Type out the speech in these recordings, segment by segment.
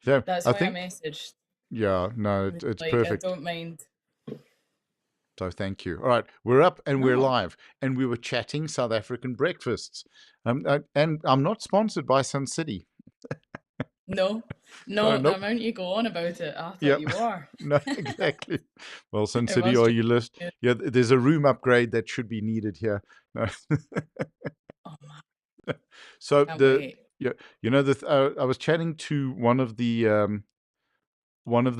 So That's I why I think, messaged. yeah, no, I was it's like, I perfect. don't mind. So thank you. All right, we're up and we're No, live, and we were chatting South African breakfasts. And I'm not sponsored by Sun City. no, So no. The nope. amount you go on about it, I thought Yep. you were. No, exactly. Well, Sun It City, was are just you list? good. Yeah, there's a room upgrade that should be needed here. No. Oh man, So can't the wait. yeah, I was chatting to one of the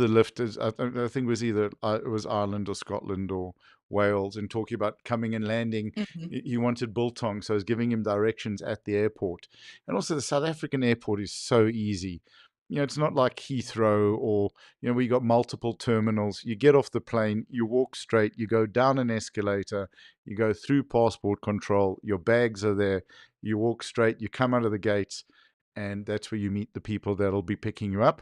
lifters. I think it was either it was Ireland or Scotland or Wales, and talking about coming and landing. Hmm. He wanted biltong, so I was giving him directions at the airport. And also, the South African airport is so easy. It's not like Heathrow or we got multiple terminals. You get off the plane, you walk straight, you go down an escalator, you go through passport control, your bags are there, you walk straight, you come out of the gates, and that's where you meet the people that'll be picking you up.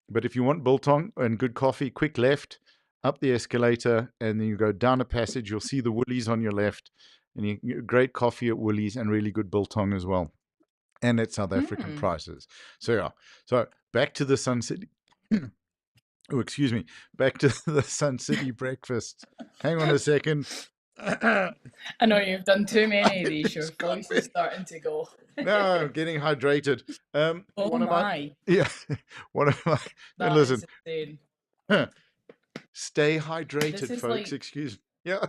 But if you want biltong and good coffee, quick left, up the escalator, and then you go down a passage. You'll see the Woolies on your left, and great coffee at Woolies and really good biltong as well, and at South African Mm. prices. So yeah, so back to the Sun City. Oh, excuse me. Back to the Sun City breakfast. Hang on a second. I know you've done too many of these. Your It's got voice me. is starting to go. No, I'm getting hydrated. Oh One of my my, yeah, one of my. that Listen, is insane. stay This hydrated, is folks. like Excuse me. Yeah.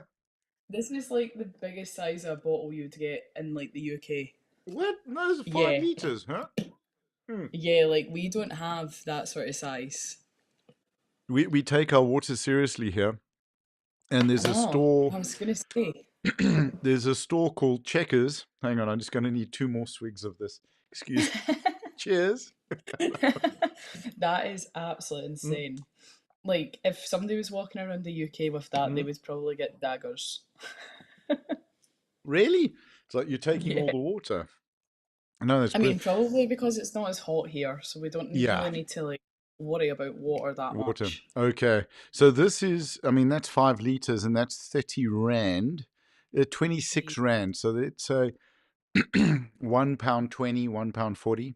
this is like the biggest size of a bottle you'd get in like the UK. What? No, it's five Yeah, liters, huh? Hmm. yeah. Like we don't have that sort of size. We take our water seriously here, and there's a Oh, store. I was gonna say There's a store called Checkers. Hang on, I'm just going to need two more swigs of this. Excuse. Cheers. that is absolutely Mm, insane. Like if somebody was walking around the UK with that, they mm. would probably get daggers. Really? It's like you're taking all Yeah. the water. No, that's I brilliant. mean, probably because it's not as hot here, so we don't Yeah, really need to like worry about water that water. much. Okay. So this is, I mean, that's 5 liters and that's 30 Rand, 26 Jeez. Rand. So it's a £1 20, £1 40.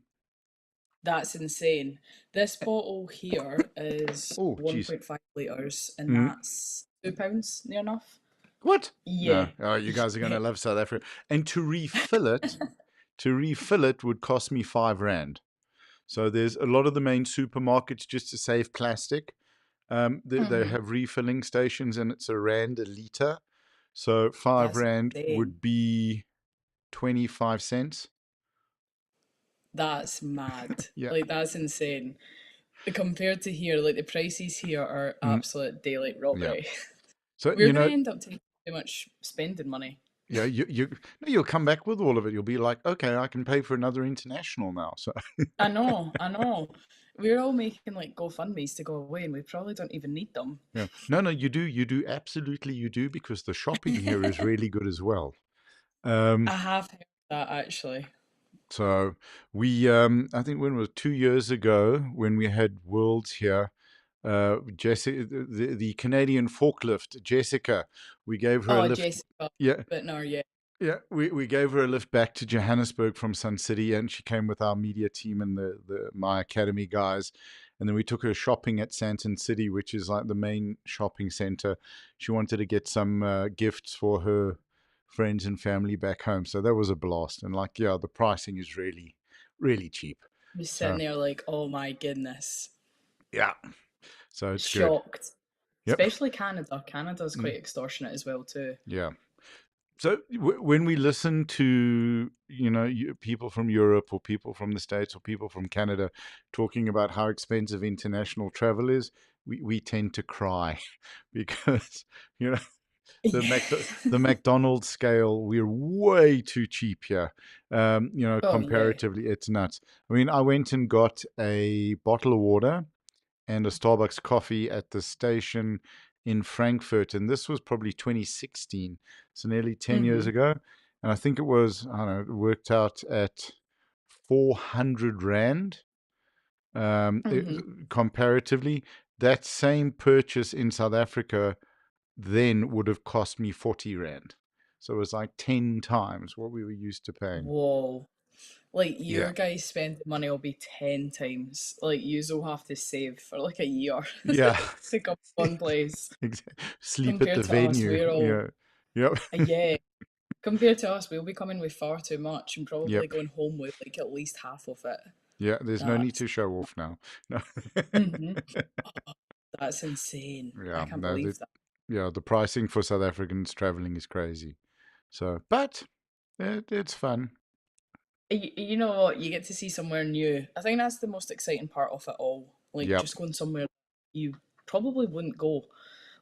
That's insane. This bottle here is Oh, geez. 1.5 litres, and Mm. that's £2 near enough. What? Yeah. No. Oh, you guys are going to love South Africa. And to refill it would cost me 5 Rand. So there's a lot of the main supermarkets just to save plastic. They Hmm. have refilling stations, and it's a Rand a liter. So five That's Rand insane. would be 25 cents. That's mad. Yeah. Like that's insane. Compared to here, like the prices here are Mm, absolute daylight yeah. robbery. So, We're gonna end up taking too much spending money. yeah, no, you'll come back with all of it. You'll be like, okay, I can pay for another international now. So, I know, I know. We're all making like GoFundMe's to go away, and we probably don't even need them. yeah. No, no, you do, absolutely you do, because the shopping here is really good as well. Um, I have heard that actually. so I think when it was 2 years ago when we had Worlds here, Jessica, the Canadian forklift, Jessica, we gave her a Oh, lift. Jessica Yeah, Bittner, yeah. yeah, we gave her a lift back to Johannesburg from Sun City, and she came with our media team and the My Academy guys. And then we took her shopping at Sandton City, which is like the main shopping center. She wanted to get some gifts for her friends and family back home. So that was a blast. And like, yeah, the pricing is really, really cheap. Just sitting So, there like, oh my goodness, yeah, so it's good. shocked. Yep. Especially Canada. Canada's Mm, quite extortionate as well too. yeah. So when we listen to people from Europe or people from the States or people from Canada talking about how expensive international travel is, we tend to cry because you know the Yeah. Mac the McDonald's scale, we're way too cheap here. Oh yeah. Comparatively, it's nuts. I mean, I went and got a bottle of water and a Starbucks coffee at the station in Frankfurt, and this was probably 2016, so nearly 10 years Hmm. ago. And I think it was, I don't know, it worked out at 400 Rand. Hmm. Comparatively, that same purchase in South Africa then would have cost me 40 Rand. So it was like 10 times what we were used to paying. Whoa. Like Yeah. your guys spend money will be 10 times. Like you'll have to save for like a year Yeah. to come to one place. Sleep at the Compared to us, venue. we're all Yeah. Yep. yeah. Compared to us, we'll be coming with far too much and probably Yep. going home with like at least half of it. Yeah. There's no need That's to show off now. No. hmm that's insane. I Yeah. can't No. believe that. Yeah. The pricing for South Africans traveling is crazy. So, but it's fun. You know what? You get to see somewhere new. I think that's the most exciting part of it all. Like Yep. just going somewhere you probably wouldn't go.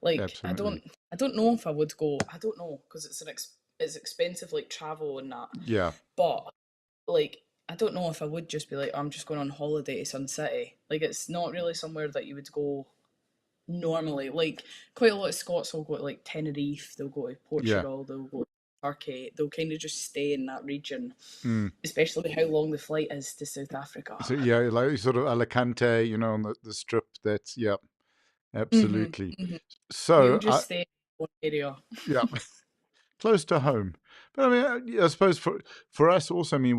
Like Absolutely. I don't know if I would go. I don't know because it's expensive like travel and that. Yeah. But like I don't know if I would just be like, I'm just going on holiday to Sun City. Like it's not really somewhere that you would go normally. Like quite a lot of Scots will go to like Tenerife, they'll go to Yeah. Portugal, they'll go to Turkey, they'll kind of just stay in that region, Mm. especially with how long the flight is to South Africa. So yeah, like sort of Alicante, on the strip. That's yeah, hmm absolutely. hmm We'll So just stay in one area. yeah, close to home. But I mean, I suppose for us also, I mean,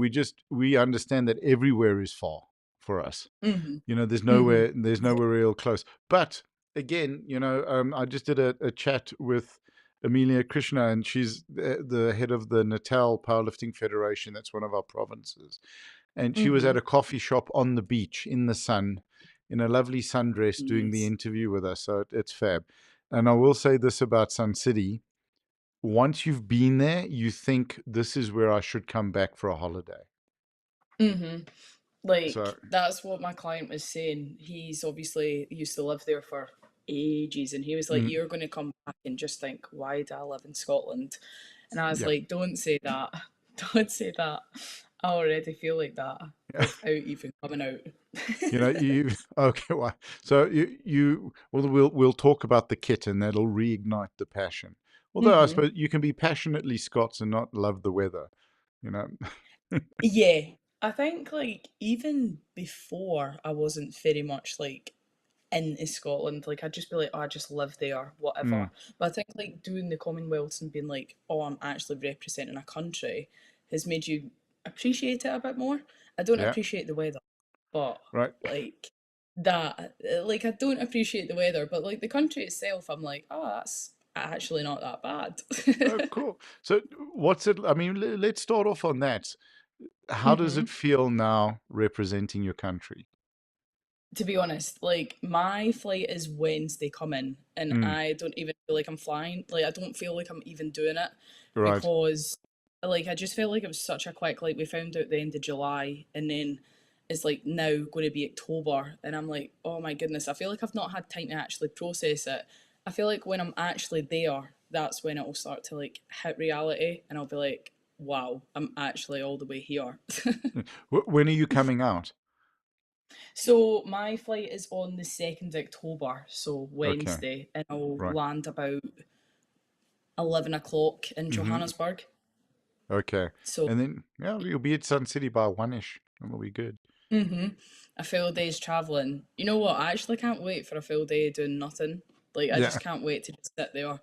we understand that everywhere is far for us. hmm There's hmm nowhere real close. But again, I just did a chat with Amelia Krishna, and she's the head of the Natal Powerlifting Federation. That's one of our provinces. And she was at hmm a coffee shop on the beach in the sun, in a lovely sundress, doing the Nice. interview with us. So it's fab. And I will say this about Sun City: once you've been there, you think this is where I should come back for a holiday. hmm So Like that's what my client was saying. He's obviously used to live there for ages, and he was like, mm, "You're going to come back and just think, why do I live in Scotland?" And I was yeah, like, "Don't say that. Don't say that. I already feel like that yeah. without even coming out." You okay? Well, so well, we'll talk about the kit, and that'll reignite the passion. Although I hmm suppose you can be passionately Scots and not love the weather. You know. Yeah, I think like even before I wasn't very much like into Scotland. Like I'd just be like, oh, I just live there, Mm, whatever. But I think like doing the Commonwealths and being like, oh, I'm actually representing a country has made you appreciate it a bit more. I don't yeah. appreciate the weather, but Right. like that, like I don't appreciate the weather, but like the country itself, I'm like, oh, that's actually not that Oh, bad. cool. So, what's it? I mean, let's start off on that. How does hmm it feel now representing your country? To be honest, like my flight is Wednesday coming, and Mm, I don't even feel like I'm flying. Like I don't feel like I'm even doing it right. because, like, I just felt like it was such a quick. Like we found out the end of July, and then it's like now going to be October, and I'm like, oh my goodness, I feel like I've not had time to actually process it. I feel like when I'm actually there, that's when it will start to like hit reality, and I'll be like, wow, I'm actually all the way here. When are you coming out? So my flight is on the 2nd October, so Okay. Wednesday, and I'll Right. land about 11 o'clock in Mm-hmm. Johannesburg. Okay. So And then, yeah, you'll be at Sun City by one-ish. That'll be good. a full day's travelling. You know what? I actually can't wait for a full day doing nothing. Like I Yeah. just can't wait to just sit there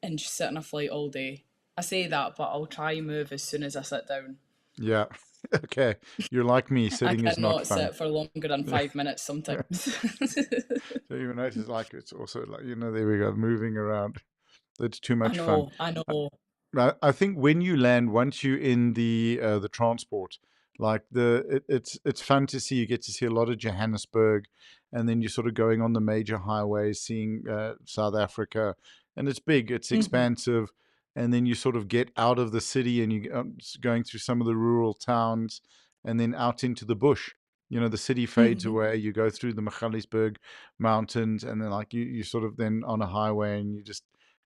and just sit on a flight all day. I say that, but I'll try and move as soon as I sit down. Yeah. Okay. You're like me. I Sitting is not cannot fun. sit for longer than Yeah. 5 minutes sometimes. So you notice, like, it's also like, there we go, moving around. It's too much fun. I I, know. I think when you land, once you're in the transport, like it's fun to see. You get to see a lot of Johannesburg, and then you're sort of going on the major highways, seeing South Africa, and it's big, it's hmm expansive, and then you sort of get out of the city and you going through some of the rural towns, and then out into the bush. The city fades hmm away. You go through the Magaliesberg Mountains, and then like you sort of then on a highway, and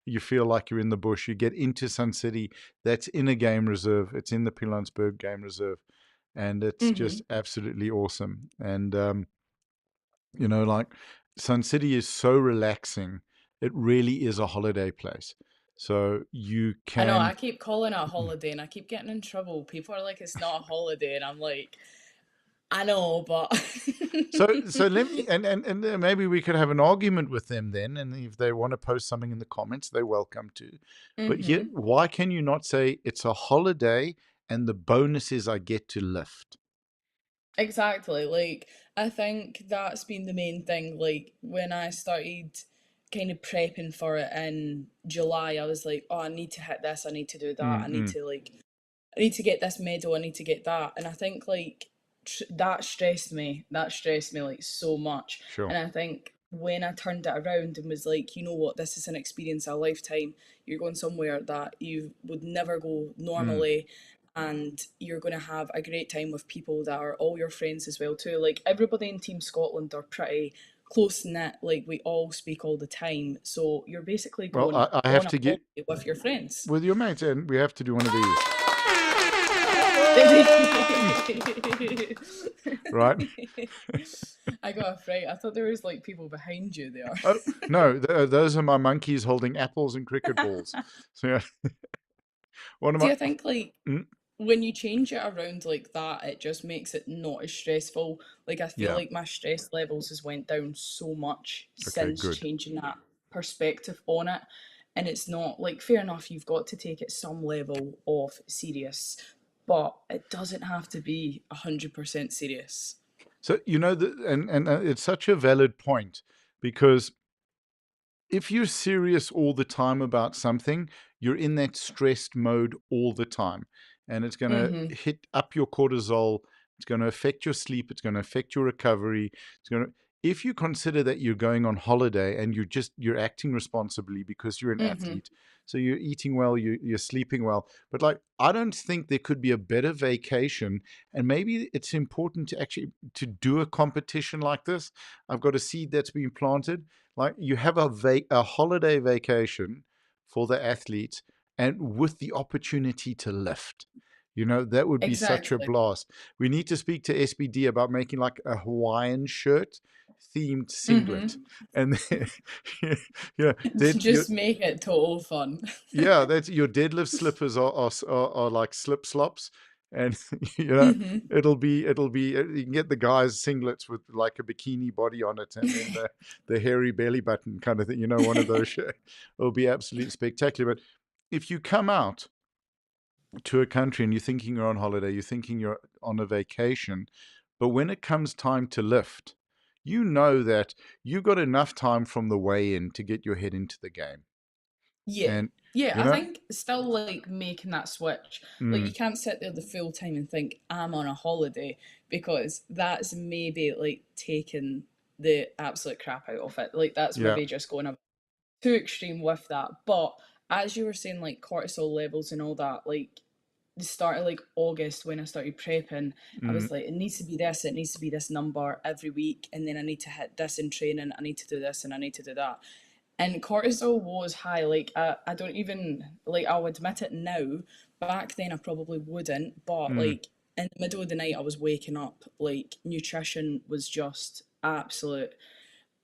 you feel like you're in the bush. You get into Sun City, that's in a game reserve. It's in the Pilanesberg Game Reserve, and it's just hmm absolutely awesome. And like Sun City is so relaxing. It really is a holiday place. So you I know, can. I keep calling it a holiday and I keep getting in trouble. People are like, it's not a holiday. And I'm like, I know, but. So let me and maybe we could have an argument with them then, and if they want to post something in the comments, they're welcome to. But here, hmm why can you not say it's a holiday and the bonus is I get to lift? Exactly. Like, I think that's been the main thing. Like, when I started kind of prepping for it in July, I was like, oh, I need to hit this, I need to do that, I need Mm-mm. to, like, I need to get this medal, I need to get that. And I think, like, that stressed me. That stressed me, like, so much. Sure. And I think when I turned it around and was like, you know what, this is an experience of a lifetime. You're going somewhere that you would never go Mm. normally, and you're going to have a great time with people that are all your friends as well too. Like, everybody in Team Scotland are pretty close knit. Like, we all speak all the time, so you're basically Well, going I have on a to get holiday with your friends. with your mates, and we have to do one of these, right? I got afraid. I thought there was like people behind you there. Oh no, those are my monkeys holding apples and cricket balls. So yeah, one of Do my you think like mm, when you change it around like that, it just makes it not as stressful? Like, I feel yeah. like my stress levels has went down so much Okay, since good. changing that perspective on it. And it's not like, fair enough, you've got to take it some level of serious, but it doesn't have to be 100% serious. So and it's such a valid point because if you're serious all the time about something, you're in that stressed mode all the time. And it's going to Mm-hmm. hit up your cortisol. It's going to affect your sleep. It's going to affect your recovery. It's going to, if you consider that you're going on holiday and you're acting responsibly because you're an Mm-hmm. athlete, so you're eating well, you're sleeping well. But like, I don't think there could be a better vacation. And maybe it's important to actually to do a competition like this. I've got a seed that's been planted, like you have a holiday vacation for the athletes and with the opportunity to lift. That would be such a Exactly. blast. We need to speak to SBD about making like a Hawaiian shirt themed singlet. Mm-hmm. And then, yeah, Just make it total fun. yeah, that's your deadlift slippers are like slip slops, and Mm-hmm. you can get the guys singlets with like a bikini body on it, and then the hairy belly button kind of thing. One of those. It'll be absolutely spectacular. But if you come out to a country and you're thinking you're on holiday, you're thinking you're on a vacation, but when it comes time to lift, you know that you got enough time from the way in to get your head into the game, Yeah. and Yeah, you I know. think still like making that switch. Like, Mm, you can't sit there the full time and think I'm on a holiday, because that's maybe like taking the absolute crap out of it. Like, that's yeah. maybe just going a too extreme with that. But as you were saying, like cortisol levels and all that, like the start of like August when I started prepping, I Mm, was like, it needs to be this, it needs to be this number every week, and then I need to hit this in training, I need to do this and I need to do that. And cortisol was high. Like, I don't even like, I'll admit it now. Back then I probably wouldn't, but mm, like in the middle of the night I was waking up. Like, nutrition was just absolute,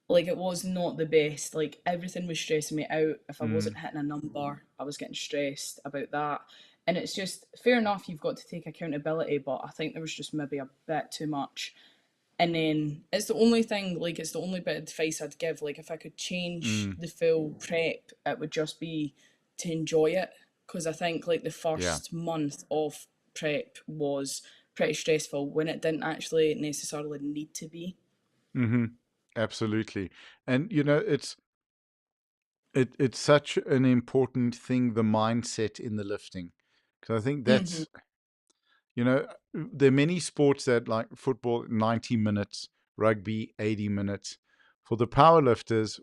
like, it was not the best. Like, everything was stressing me out. If I mm, wasn't hitting a number, I was getting stressed about that. And it's just fair enough, you've got to take accountability, but I think there was just maybe a bit too much. And then it's the only thing, like, it's the only bit of advice I'd give. Like, if I could change mm, the full prep, it would just be to enjoy it. Because I think, like, the yeah. first month of prep was pretty stressful when it didn't actually necessarily need to be. Hmm. Absolutely. And it's such an important thing, the mindset in the lifting. Because I think Hmm. there are many sports that like football, 90 minutes, rugby, 80 minutes. For the powerlifters,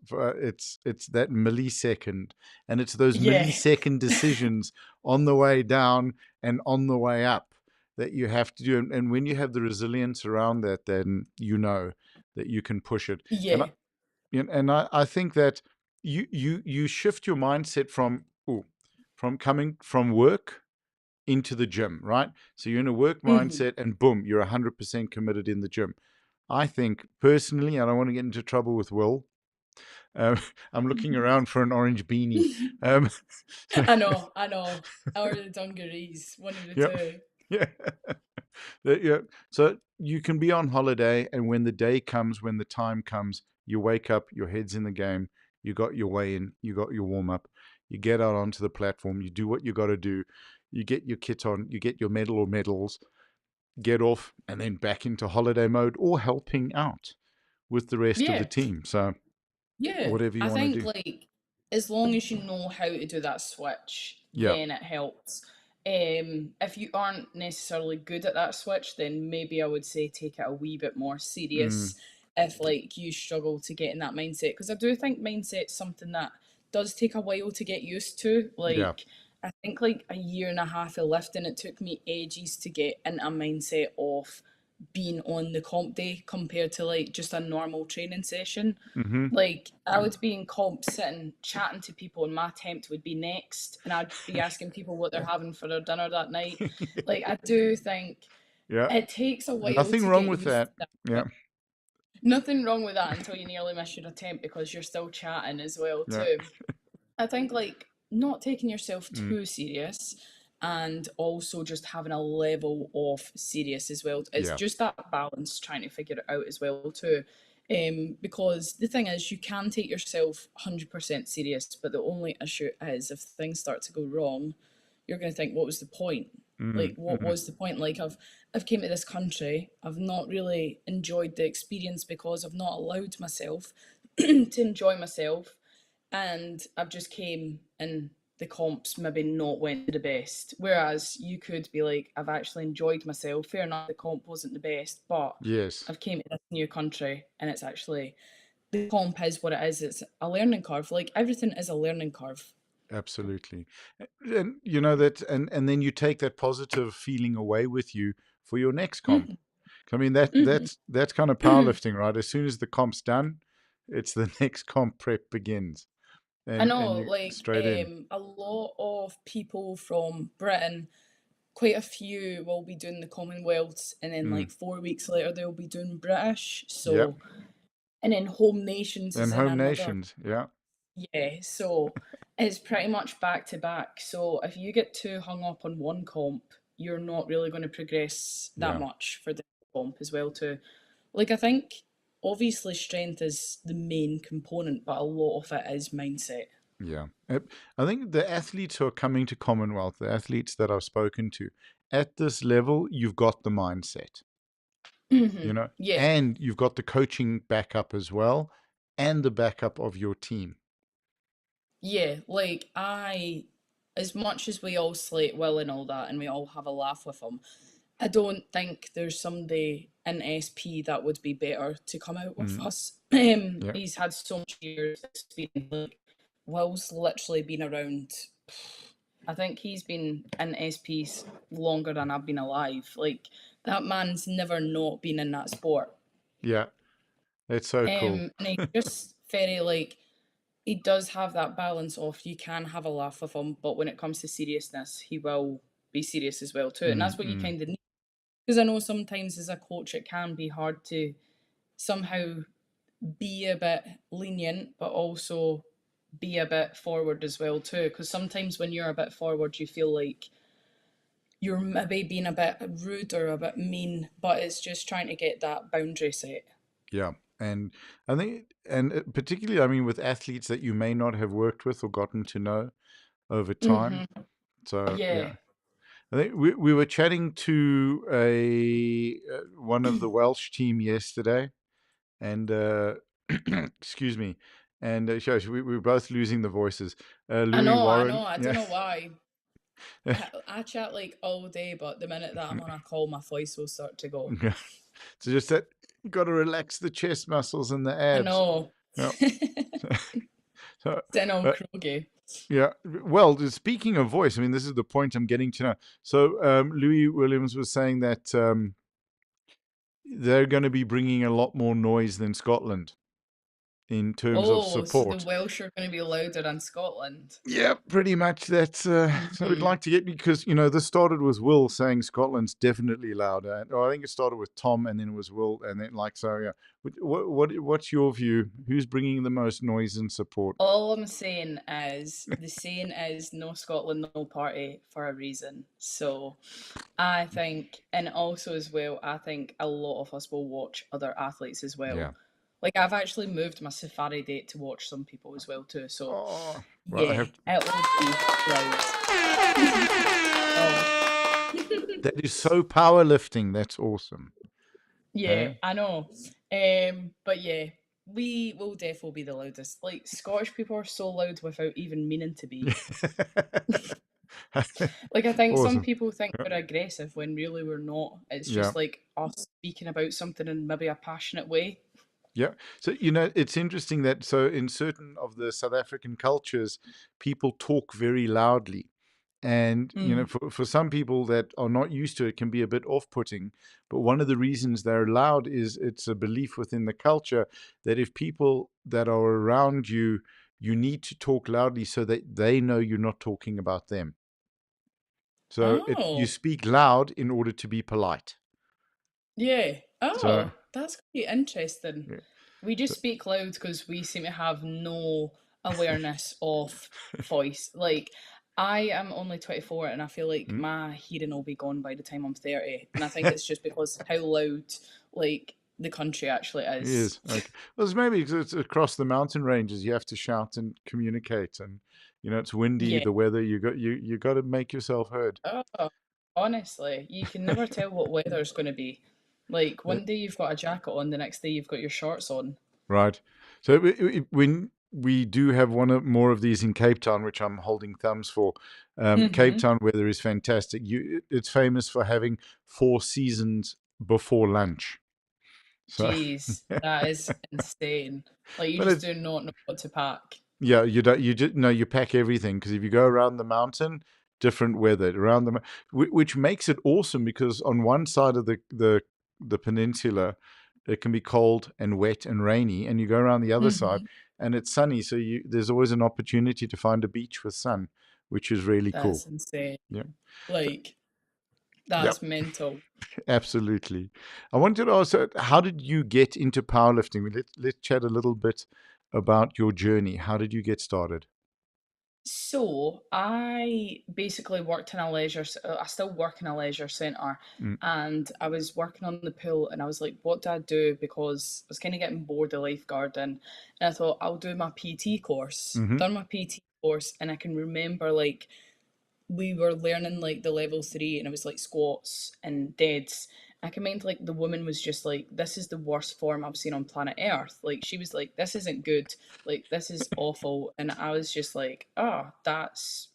it's that millisecond, and it's those Yeah. millisecond decisions on the way down and on the way up that you have to do. And when you have the resilience around that, then you know that you can push it. And Yeah. I think that you shift your mindset from coming from work into the gym, right? So you're in a work Hmm. mindset and boom, you're 100% committed in the gym. I think personally, I don't want to get into trouble with Will. Um, I'm looking around for an orange beanie. Um, I know, I know. Or the dungarees, one of the yeah, two. yeah, yeah. So you can be on holiday, and when the day comes, when the time comes, you wake up, your head's in the game. You got your weigh in, you got your warm up. You get out onto the platform, you do what you got to do. You get your kit on, you get your medal or medals, get off, and then back into holiday mode or helping out with the rest of the Yeah. team. So Yeah, whatever you I want to think do. like as long as you know how to do that switch, Yeah. then it helps. If you aren't necessarily good at that switch, then maybe I would say take it a wee bit more Mm, serious if like you struggle to get in that mindset. Because I do think mindset's something that does take a while to get used to. yeah. Like I think like a year and a half of lifting, it took me ages to get into a mindset of being on the comp day compared to like just a normal training session. Mm-hmm. Like I would be in comp sitting chatting to people and my temp would be next and I'd be asking people what they're having for their dinner that night. Like I do think Yeah. it takes a while Nothing to wrong get with used to that. that. Yeah. Nothing wrong with that until you nearly miss your attempt because you're still chatting as well Yeah. too. I think like not taking yourself Mm, too serious and also just having a level of serious as well. It's yeah. just that balance trying to figure it out as well too. Because the thing is you can take yourself 100% serious, but the only issue is if things start to go wrong, you're going to think what was the point? Mm, Like what mm-hmm. was the point? Like I've came to this country, I've not really enjoyed the experience because I've not allowed myself to enjoy myself, and I've just came and the comps maybe not went to the best. Whereas you could be like, I've actually enjoyed myself. Fair enough, the comp wasn't the best, but Yes. I've came to this new country and it's actually the comp is what it is. It's a learning curve. Like everything is a learning curve. Absolutely. And you know that, and then you take that positive feeling away with you for your next comp. Hmm. I mean that Hmm. that's kind of powerlifting, right? As soon as the comp's done, it's the next comp prep begins, I and know, you like straight in. a lot of people from Britain, quite a few will be doing the Commonwealths, and then Mm. like 4 weeks later they'll be doing British. Yep. So and then Home Nations is And in home another. nations. Yeah. Yeah, so it's pretty much back to back. So if you get too hung up on one comp, you're not really going to progress that Yeah. much for the comp as well too. Like I think obviously strength is the main component, but a lot of it is mindset. Yeah. I think the athletes who are coming to Commonwealth, the athletes that I've spoken to, at this level, you've got the mindset, Hmm. Yeah, and you've got the coaching backup as well, and the backup of your team. yeah. Like as much as we all slate Will and all that, and we all have a laugh with him, I don't think there's somebody in SP that would be better to come out with Mm. us. Yeah. He's had so much years experience. Like, Will's literally been around. I think he's been in SPs longer than I've been alive. Like that man's never not been in that sport. Yeah. It's so cool. And he's just very like he does have that balance of you can have a laugh with him, but when it comes to seriousness, he will be serious as well too. And Mm, that's what you mm. kind of need. Because I know sometimes as a coach it can be hard to somehow be a bit lenient, but also be a bit forward as well too. Because sometimes when you're a bit forward, you feel like you're maybe being a bit rude or a bit mean, but it's just trying to get that boundary set. Yeah. And I think, and particularly, I mean, with athletes that you may not have worked with or gotten to know over time. Hmm. So, Yeah. yeah. I think we were chatting to a one of the Welsh team yesterday, and excuse me, and shush, we were both losing the voices. Louis I know. Warren, I don't yeah, know why. I chat like all day, but the minute that I'm on a call, my voice will start to go. yeah. So just that you got to relax the chest muscles and the I abs. know. Yeah. So, Then all uh, croggy. yeah. Well, speaking of voice, I mean, this is the point I'm getting to now. So Louis Williams was saying that they're going to be bringing a lot more noise than Scotland in terms of Oh, so the support. Welsh are going to be louder than Scotland. Yeah, pretty much. That's so we'd Hmm. like to get, because this started with Will saying Scotland's definitely louder. Or I think it started with Tom, and then it was Will, and then like so. Yeah, what's your view? Who's bringing the most noise and support? All I'm saying is the saying is no Scotland, no party for a reason. So I think, and also as well, I think a lot of us will watch other athletes as Yeah. well. Like I've actually moved my safari date to watch some people as well too. So Oh, well, I yeah, have. it will be loud. Oh. That is so powerlifting. That's awesome. Yeah, Hey? I know. But yeah, we will definitely be the loudest. Like Scottish people are so loud without even meaning to be. Like I think some Awesome. people think we're aggressive when really we're not. It's Yeah. just like us speaking about something in maybe a passionate way. Yeah. So, it's interesting that so in certain of the South African cultures, people talk very loudly. And, Mm. for some people that are not used to it, can be a bit off putting. But one of the reasons they're loud is it's a belief within the culture that if people that are around you, you need to talk loudly so that they know you're not talking about them. So you Oh, speak loud in order to be polite. yeah. So, Oh, that's quite interesting. yeah. We So, just speak loud because we seem to have no awareness of voice. Like, I am only 24 and I feel like mm, my hearing will be gone by the time I'm 30. And I think it's just because how loud, like, the country actually is. yes. Okay. Well, it's maybe because it's across the mountain ranges. You have to shout and communicate, and it's windy. Yeah. The weather. You got to make yourself heard. Oh, honestly, you can never tell what weather's going to be. Like, That- one day you've got a jacket on, the next day you've got your shorts on. right. So when we do have more of these in Cape Town, which I'm holding thumbs for. Cape Mm-hmm. Town weather is fantastic. It's famous for having four seasons before lunch. So, Jeez, that is insane. Like, you but just it, do not know what to pack. yeah, you don't. You just no. You pack everything because if you go around the mountain, different weather around which makes it awesome because on one side of the peninsula, it can be cold and wet and rainy, and you go around the other side Mm-hmm. and it's sunny. So there's always an opportunity to find a beach with sun, which is really cool. That's insane. Yeah. So, Like, yep. that's mental. Absolutely. I wanted to ask, how did you get into powerlifting? Let's chat a little bit about your journey. How did you get started? So, I basically worked in a I still work in a leisure centre, Mm, and I was working on the pool, and I was like, what do I do? Because I was kind of getting bored of lifeguarding, and I thought, I'll do my PT course. mm-hmm. Done my PT course, and I can remember like we were learning like the level three and it was like squats and deads. I can mind like the woman was just like, this is the worst form I've seen on planet Earth. Like she was like, this isn't good. Like this is awful. And I was just like, oh, that's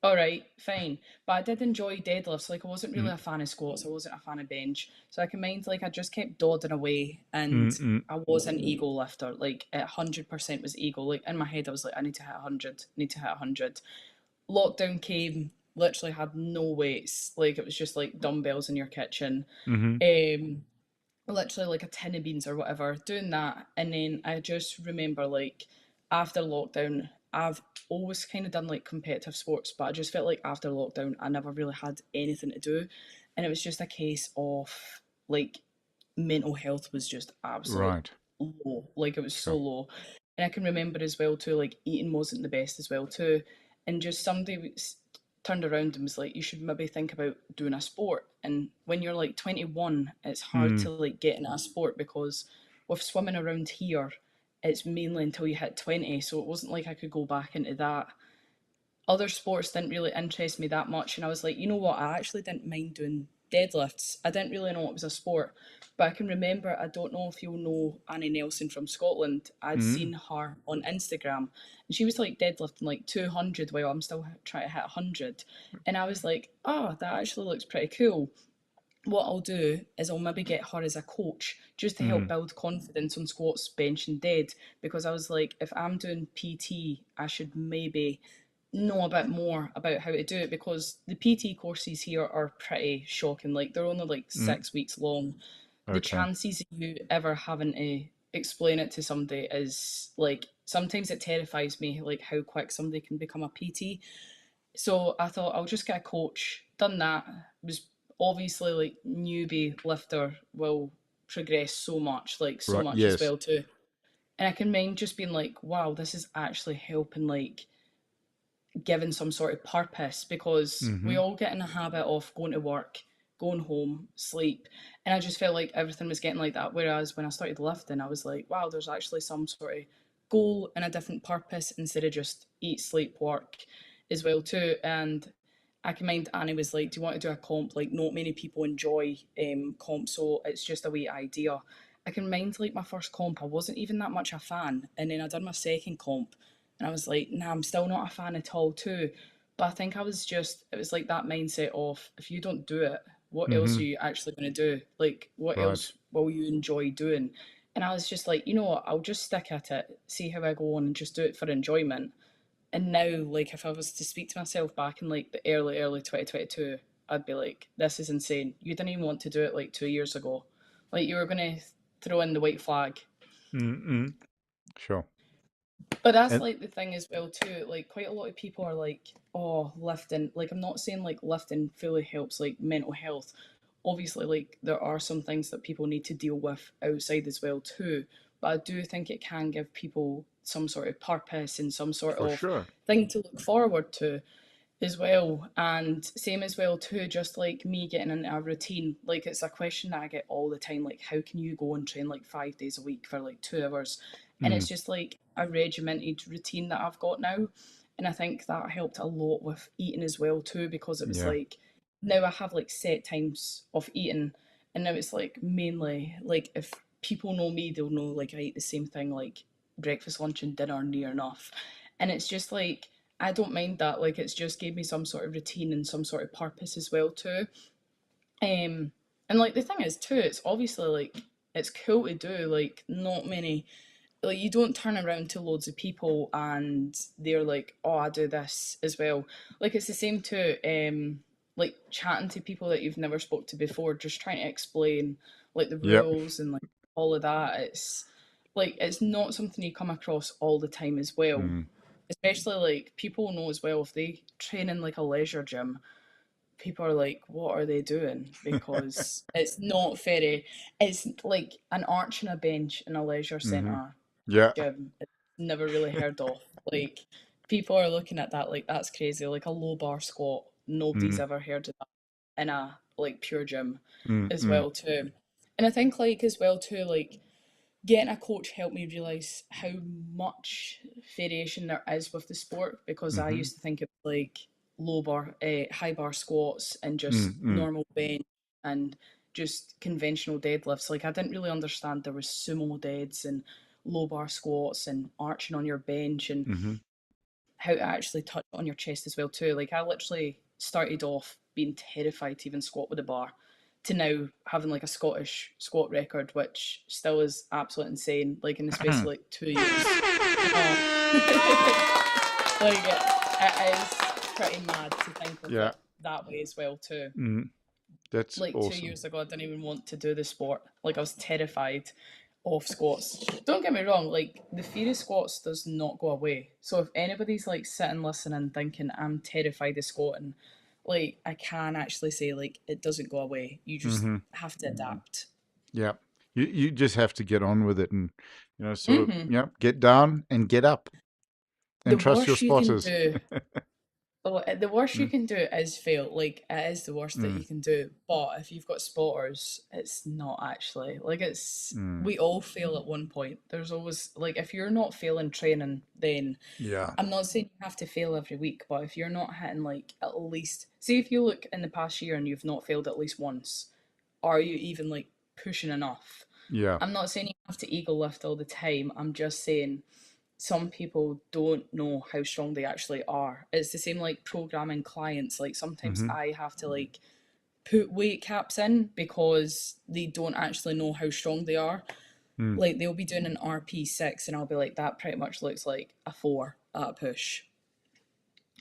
all right, fine. But I did enjoy deadlifts. Like I wasn't really a fan of squats. I wasn't a fan of bench. So I can mind like I just kept dodging away and Mm-mm. I was an ego lifter. Like at 100% was ego. Like in my head I was like, I need to hit 100, need to hit 100. Lockdown came, literally had no weights. Like it was just like dumbbells in your kitchen. Mhm. Um, literally like a tin of beans or whatever, doing that. And then I just remember like after lockdown, I've always kind of done like competitive sports, but I just felt like after lockdown, I never really had anything to do. And it was just a case of like mental health was just absolute Right. low. Like it was so Sure. low. And I can remember as well too, like eating wasn't the best as well too. And just somebody turned around and was like, you should maybe think about doing a sport. And when you're like 21, it's hard Mm. to like get into a sport because with swimming around here, it's mainly until you hit 20. So it wasn't like I could go back into that. Other sports didn't really interest me that much. And I was like, you know what? I actually didn't mind doing deadlifts. I didn't really know it was a sport. But I can remember, I don't know if you'll know Annie Nelson from Scotland. I'd Mm. seen her on Instagram and she was like deadlifting like 200 while I'm still trying to hit 100. And I was like, oh, that actually looks pretty cool. What I'll do is I'll maybe get her as a coach just to help Mm. build confidence on squats, bench, and dead. Because I was like, if I'm doing PT, I should maybe know a bit more about how to do it because the PT courses here are pretty shocking. Like they're only like Mm. 6 weeks long. The Okay. chances of you ever having to explain it to somebody is like sometimes it terrifies me, like how quick somebody can become a PT. So I thought I'll just get a coach. Done that. Was obviously like newbie lifter will progress so much, like so Right. much as Yes. well too. And I can mind just being like, wow, this is actually helping like given some sort of purpose because we Mhm. all get in a habit of going to work, going home, sleep. And I just felt like everything was getting like that. Whereas when I started lifting, I was like, wow, there's actually some sort of goal and a different purpose instead of just eat, sleep, work as well too. And I can mind Annie was like, "Do you want to do a comp? Like, not many people enjoy comp, so it's just a wee idea." I can mind like my first comp, I wasn't even that much a fan, and then I done my second comp, and I was like, "Nah, I'm still not a fan at all, too." But I think I was just, it was like that mindset of if you don't do it, what else Mm-hmm. are you actually going to do? Like, what Right. else will you enjoy doing? And I was just like, you know what, I'll just stick at it, see how I go on, and just do it for enjoyment. And now, like, if I was to speak to myself back in like the early 2022, I'd be like, this is insane. You didn't even want to do it like 2 years ago. Like, you were going to throw in the white flag. Mm-hmm. Sure. But that's And like the thing as well, too. Like, quite a lot of people are like, oh, lifting. Like, I'm not saying like lifting fully helps like mental health. Obviously, like, there are some things that people need to deal with outside as well, too. But I do think it can give people some sort of purpose and some sort for of sure. thing to look forward to as well. And same as well too, just like me getting into a routine, like it's a question that I get all the time, like how can you go and train like 5 days a week for like 2 hours? And Mm. it's just like a regimented routine that I've got now. And I think that helped a lot with eating as well too, because it was Yeah. like now I have like set times of eating, and now it's like mainly like if people know me, they'll know like I eat the same thing like breakfast, lunch, and dinner near enough. And it's just like I don't mind that. Like it's just gave me some sort of routine and some sort of purpose as well too. Um, and like the thing is too, it's obviously like it's cool to do. Like not many, like you don't turn around to loads of people and they're like, oh, I do this as well. Like it's the same too. Like chatting to people that you've never spoke to before, just trying to explain like the Yep. rules and like all of that. It's like it's not something you come across all the time as well, Mm. especially like people know as well if they train in like a leisure gym, people are like, what are they doing? Because it's not very, it's like an arch and a bench in a leisure Mm-hmm. centre Yeah. gym. It's never really heard of. Like people are looking at that like that's crazy. Like a low bar squat, nobody's Mm. ever heard of that in a like pure gym Mm. as Mm. well too. And I think like as well too, like getting a coach helped me realize how much variation there is with the sport, because I Mm-hmm. used to think it was like low bar, high bar squats and Mm. just Mm. normal bench and just conventional deadlifts. Like I didn't really understand there was sumo deads and low bar squats and arching on your bench and Mm-hmm. how to actually touch on your chest as well too. Like I literally started off being terrified to even squat with a bar, to now having like a Scottish squat record, which still is absolutely insane. Like in the space of like 2 years, I know. Like it is pretty mad to think of Yeah. it that way as well too. Mm. That's Like two awesome. years ago, I didn't even want to do the sport. Like I was terrified of squats. Don't get me wrong, like the fear of squats does not go away. So if anybody's like sitting listening thinking I'm terrified of squatting, like I can actually say like it doesn't go away. You just Mm-hmm. have to adapt. Yeah. You just have to get on with it and sort of Hmm. get down and get up The and trust your worst you can spotters. do Well, the worst you Mm. can do is fail. Like it is the worst that Mm. you can do. But if you've got spotters, it's not actually like it's. Mm. We all fail at one point. There's always like if you're not failing training, then Yeah. I'm not saying you have to fail every week. But if you're not hitting like at least, say if you look in the past year and you've not failed at least once, are you even like pushing enough? Yeah. I'm not saying you have to ego lift all the time. I'm just saying some people don't know how strong they actually are. It's the same like programming clients. Like sometimes Mm-hmm. I have to like put weight caps in because they don't actually know how strong they are. Mm. Like they'll be doing an RP6 and I'll be like, that pretty much looks like a 4 at a push.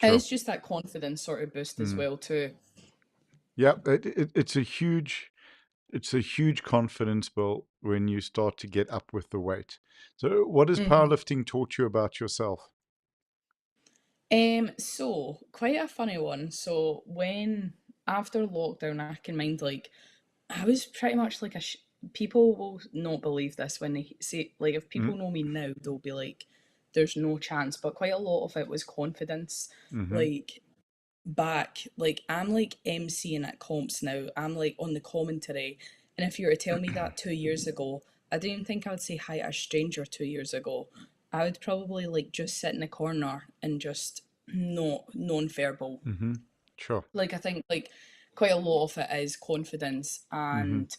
And Sure. it's just that confidence sort of boost as Mm. well too. Yeah. It's a huge confidence build when you start to get up with the weight. So, what has Hmm. powerlifting taught you about yourself? So quite a funny one. So when after lockdown, I can mind like I was pretty much like people will not believe this when they say, like, if people Mm. know me now, they'll be like, there's no chance. But quite a lot of it was confidence. Mm-hmm. Like, back, like, I'm like MCing at comps now. I'm like on the commentary. And if you were to tell me that 2 years ago, I didn't even think I would say hi to a stranger 2 years ago. I would probably like just sit in the corner and just not non-verbal. Mm-hmm. Sure. Like I think like quite a lot of it is confidence Hmm. and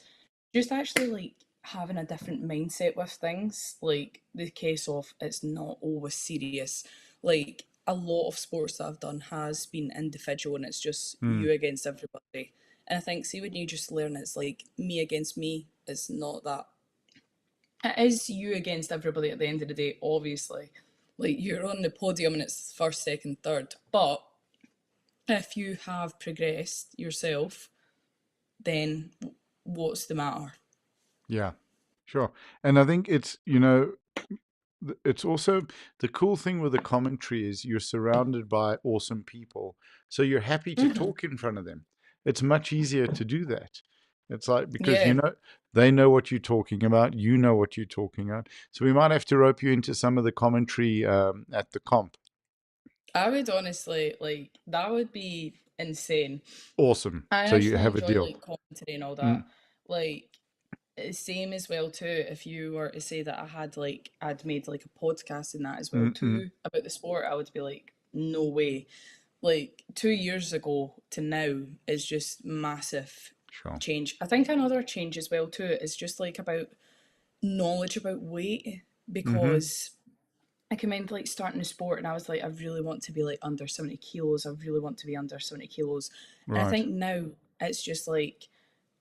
just actually like having a different mindset with things. Like the case of it's not always serious. Like a lot of sports that I've done has been individual and it's just Mm. you against everybody. And I think see when you just learn it's like me against me, it's not that. It is you against everybody at the end of the day, obviously. Like you're on the podium and it's first, second, third. But if you have progressed yourself, then what's the matter? Yeah, sure. And I think it's, it's also the cool thing with the commentary is you're surrounded by awesome people. So you're happy to Hmm. talk in front of them. It's much easier to do that. It's like because Yeah, they know what you're talking about, you know what you're talking about. So we might have to rope you into some of the commentary at the comp. I would honestly like that would be insane. Awesome. I So you actually have a enjoy deal. like commentary and all Mm, that. Like same as well too. If you were to say that I'd made like a podcast in that as well mm, mm. too about the sport, I would be like, no way. Like 2 years ago to now is just massive Sure. change. I think another change as well too is just like about knowledge about weight Mm-hmm. because I can remember like starting the sport and I was like, I really want to be like under 70 kilos. I really want to be under 70 kilos. And I Right. think now it's just like,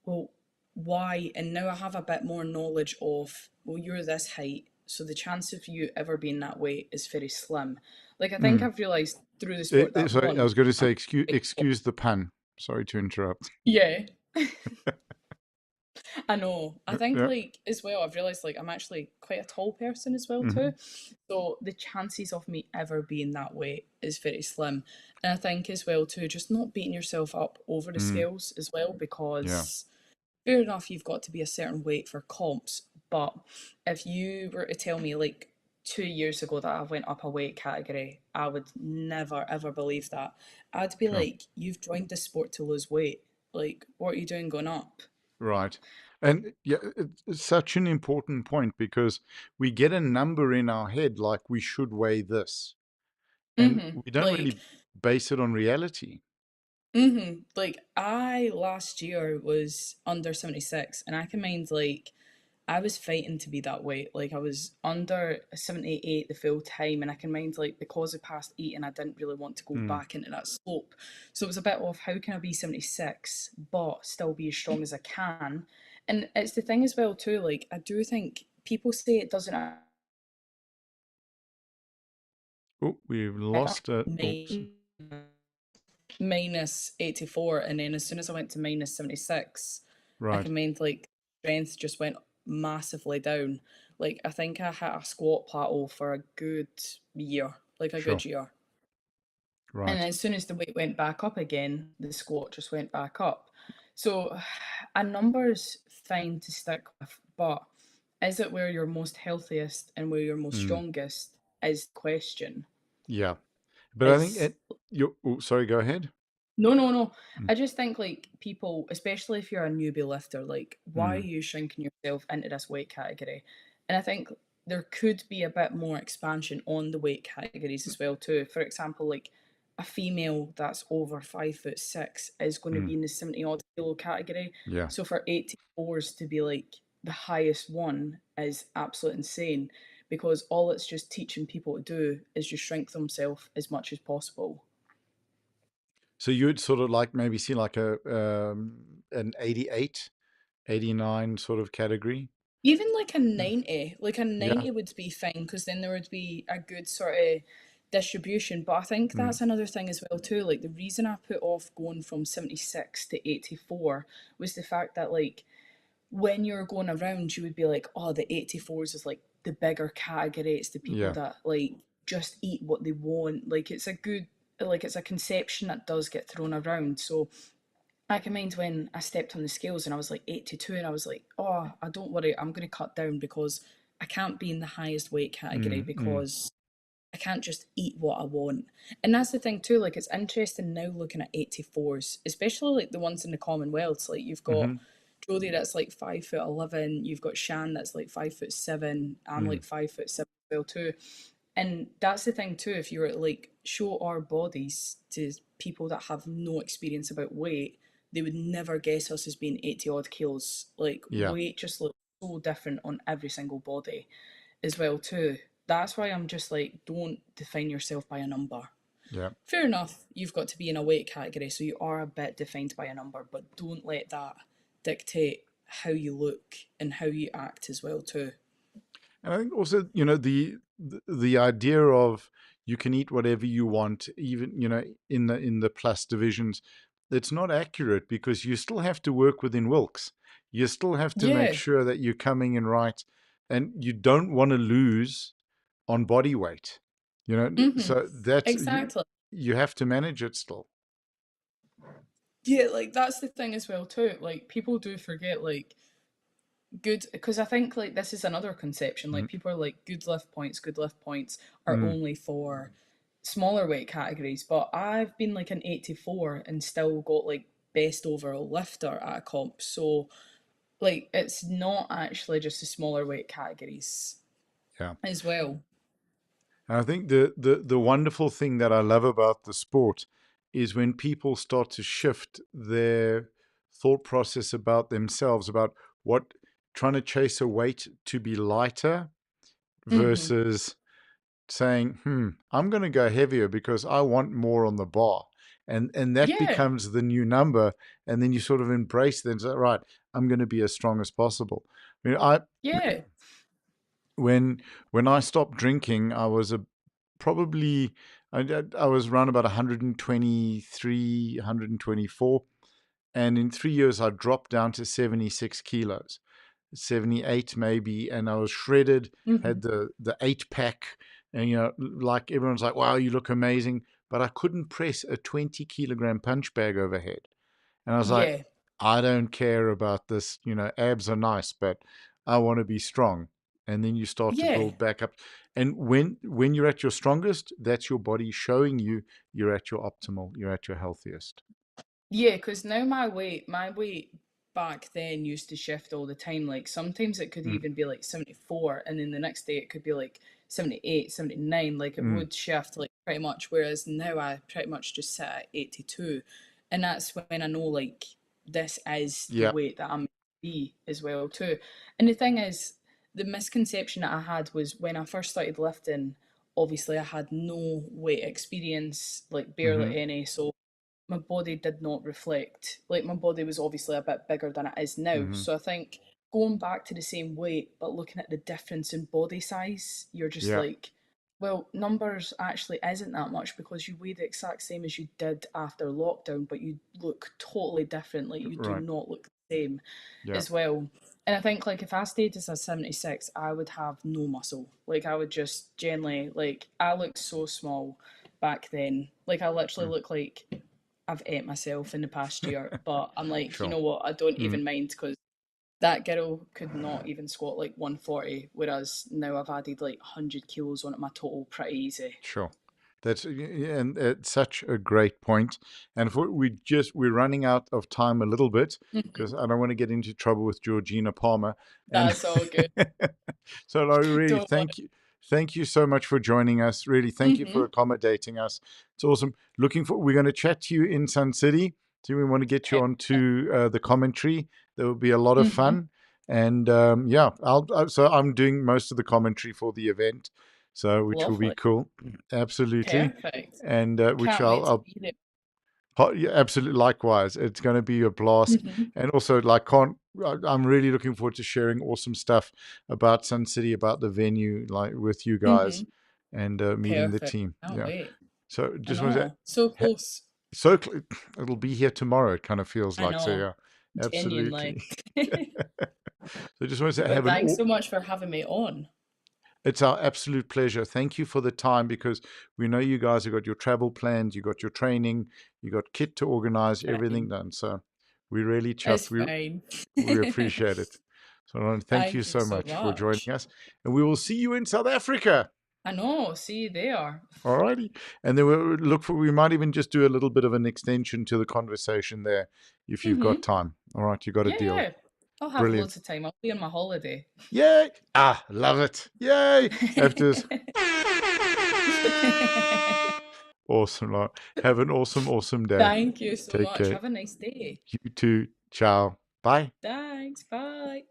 well, why? And now I have a bit more knowledge of, well, you're this height. So the chance of you ever being that weight is very slim. Like I think Mm. I've realised through the sport that Sorry, I one, was going to I'm say excuse the pun. Sorry to interrupt. yeah. I know. I Yeah. think Yeah. like as well, I've realised like I'm actually quite a tall person as well Mm-hmm. too. So the chances of me ever being that way is very slim. And I think as well too, just not beating yourself up over the Mm. scales as well, Yeah. because fair enough, you've got to be a certain weight for comps. But if you were to tell me like 2 years ago that I went up a weight category, I would never ever believe that. I'd be Sure. like, you've joined the sport to lose weight. Like, what are you doing going up? Right. And yeah, it's such an important point because we get a number in our head like we should weigh this, and we don't Like, really base it on reality. like I last year was under 76 and I can mind like I was fighting to be that weight. Like I was under 78 the full time and I can mind like because I passed eating I didn't really want to go Mm. back into that slope. So it was a bit of how can I be 76 but still be as strong as I can. And it's the thing as well too, like I do think people say it doesn't Oh, we've affect lost. Oops. minus 84 and then as soon as I went to minus 76 I Right. can mind like strength just went massively down. Like I think I hit a squat plateau for a good year, like a Sure. good year. And Right. as soon as the weight went back up again, the squat just went back up. So a number's fine to stick with, but is it where you're most healthiest and where you're most Mm. strongest is the question. Yeah. But I think Is it. You. Oh, sorry. Go ahead. No, no, no. Mm. I just think like people, especially if you're a newbie lifter, like why are Mm. you shrinking yourself into this weight category? And I think there could be a bit more expansion on the weight categories as well too. For example, like a female that's over 5'6" is going to Mm. be in the 70 odd kilo category. Yeah. So for 84s to be like the highest one is absolute insane because all it's just teaching people to do is just shrink themselves as much as possible. So you would sort of like maybe see like a an 88, 89 sort of category. Even Yeah. like a Yeah. 90 would be fine because then there would be a good sort of distribution. But I think Mm. that's another thing as well too. Like the reason I put off going from 76 to 84 was the fact that like when you're going around, you would be like, oh, the 84s is like the bigger category. It's the people Yeah. that like just eat what they want. Like it's a conception that does get thrown around. So I can mind when I stepped on the scales and I was like 82 and I was like, oh, I don't worry, I'm going to cut down because I can't be in the highest weight category Mm. Mm. because I can't just eat what I want. And that's the thing too, like it's interesting now looking at 84s, especially like the ones in the Commonwealth. Like you've got Mm-hmm. Jodie that's like 5'11", you've got Shan that's like 5'7", I'm Mm. like 5'7" as well too. And that's the thing too, if you were to like show our bodies to people that have no experience about weight, they would never guess us as being 80 odd kilos. Like Yeah. weight just looks so different on every single body as well too. That's why I'm just like, don't define yourself by a number. Yeah. Fair enough, you've got to be in a weight category, so you are a bit defined by a number, but don't let that dictate how you look and how you act as well too. And I think also, the idea of you can eat whatever you want, even, in the plus divisions, it's not accurate because you still have to work within Wilks. You still have to make Yeah. sure that you're coming in right, and you don't want to lose on body weight. Mm-hmm. So Exactly. you have to manage it still. Yeah, like that's the thing as well too. Like people do forget like good, because I think like this is another conception. Mm, Like people are like good lift points are mm, only for smaller weight categories, but I've been like an 84 and still got like best overall lifter at a comp. So like it's not actually just the smaller weight categories yeah. as well. And I think the wonderful thing that I love about the sport is when people start to shift their thought process about themselves, about what trying to chase a weight to be lighter Mm-hmm. versus saying, I'm going to go heavier because I want more on the bar. And that Yeah, becomes the new number. And then you sort of embrace them. So, right, I'm going to be as strong as possible. I mean, yeah. when when I stopped drinking, I was probably I was around about 123, 124, and in 3 years I dropped down to 76 kilos, 78 maybe, and I was shredded. Mm-hmm. Had the 8 pack, and like everyone's like, "Wow, you look amazing," but I couldn't press a 20 kilogram punch bag overhead, and I was like, Yeah, I don't care about this. Abs are nice, but I want to be strong. And then you start to yeah. build back up. And when you're at your strongest, that's your body showing you you're at your optimal, you're at your healthiest. Yeah, because now my weight back then used to shift all the time. Like sometimes it could Mm, even be like 74, and then the next day it could be like 78, 79. Like it mm, would shift like pretty much. Whereas now I pretty much just sit at 82. And that's when I know like this is the yeah. weight that I'm meant to be as well too. And the thing is, the misconception that I had was when I first started lifting, obviously I had no weight experience, like Hmm. barely any. So my body did not reflect. Like my body was obviously a bit bigger than it is now. Hmm. So I think going back to the same weight, but looking at the difference in body size, you're just Yeah. like, well, numbers actually isn't that much because you weigh the exact same as you did after lockdown, but you look totally different. Like you do Right. not look the same Yeah. as well. And I think like if I stayed as a 76, I would have no muscle. Like I would just generally like I looked so small back then. Like I literally Mm, look like I've ate myself in the past year, but I'm like, you sure. know what? I don't Mm, even mind because that girl could not even squat like 140, whereas now I've added like 100 kilos onto my total pretty easy. sure. And it's such a great point. And we're running out of time a little bit Mhm. because I don't want to get into trouble with Georgina Palmer. And That's all good. so I really Don't worry. thank you so much for joining us. Really, thank you for Mm-hmm. accommodating us. It's awesome. We're going to chat to you in Sun City. So we want to get you onto the commentary. There will be a lot of Mm-hmm. fun. And yeah, so I'm doing most of the commentary for the event, so which will be Lovely. cool. Absolutely. Perfect. And which Can't wait to I'll be there. yeah, absolutely likewise. It's going to be a blast. Mm-hmm. And also, like, I'm really looking forward to sharing awesome stuff about Sun City, about the venue, like with you Mm-hmm. guys, and meeting the Perfect. team. Can't Yeah. wso So I just want to say, know. So ha- close. it'll be here tomorrow. It kind of feels I like so. know. Yeah, Genuinely. absolutely. So just want to say, But thanks so much for having me on. it's our absolute pleasure. Thank you for the time because we know you guys have got your travel plans, you got your training, you got kit to organize, everything Fine. done. So we really It's chuffed. fine. We appreciate it. So I want to thank you Thank you so so much for joining much. us. And we will see you in South Africa. I know. See you there. All righty. And then we might even just do a little bit of an extension to the conversation there if you've got Mm-hmm. time. All right, you got a Yeah, deal. yeah. I'll have Brilliant. loads of time. I'll be on my holiday. Yay. Love it. Yay. Have to Awesome, Lauren. Have an awesome day. Thank you so Take much. care. Have a nice day. You too. Ciao. Bye. Thanks. Bye.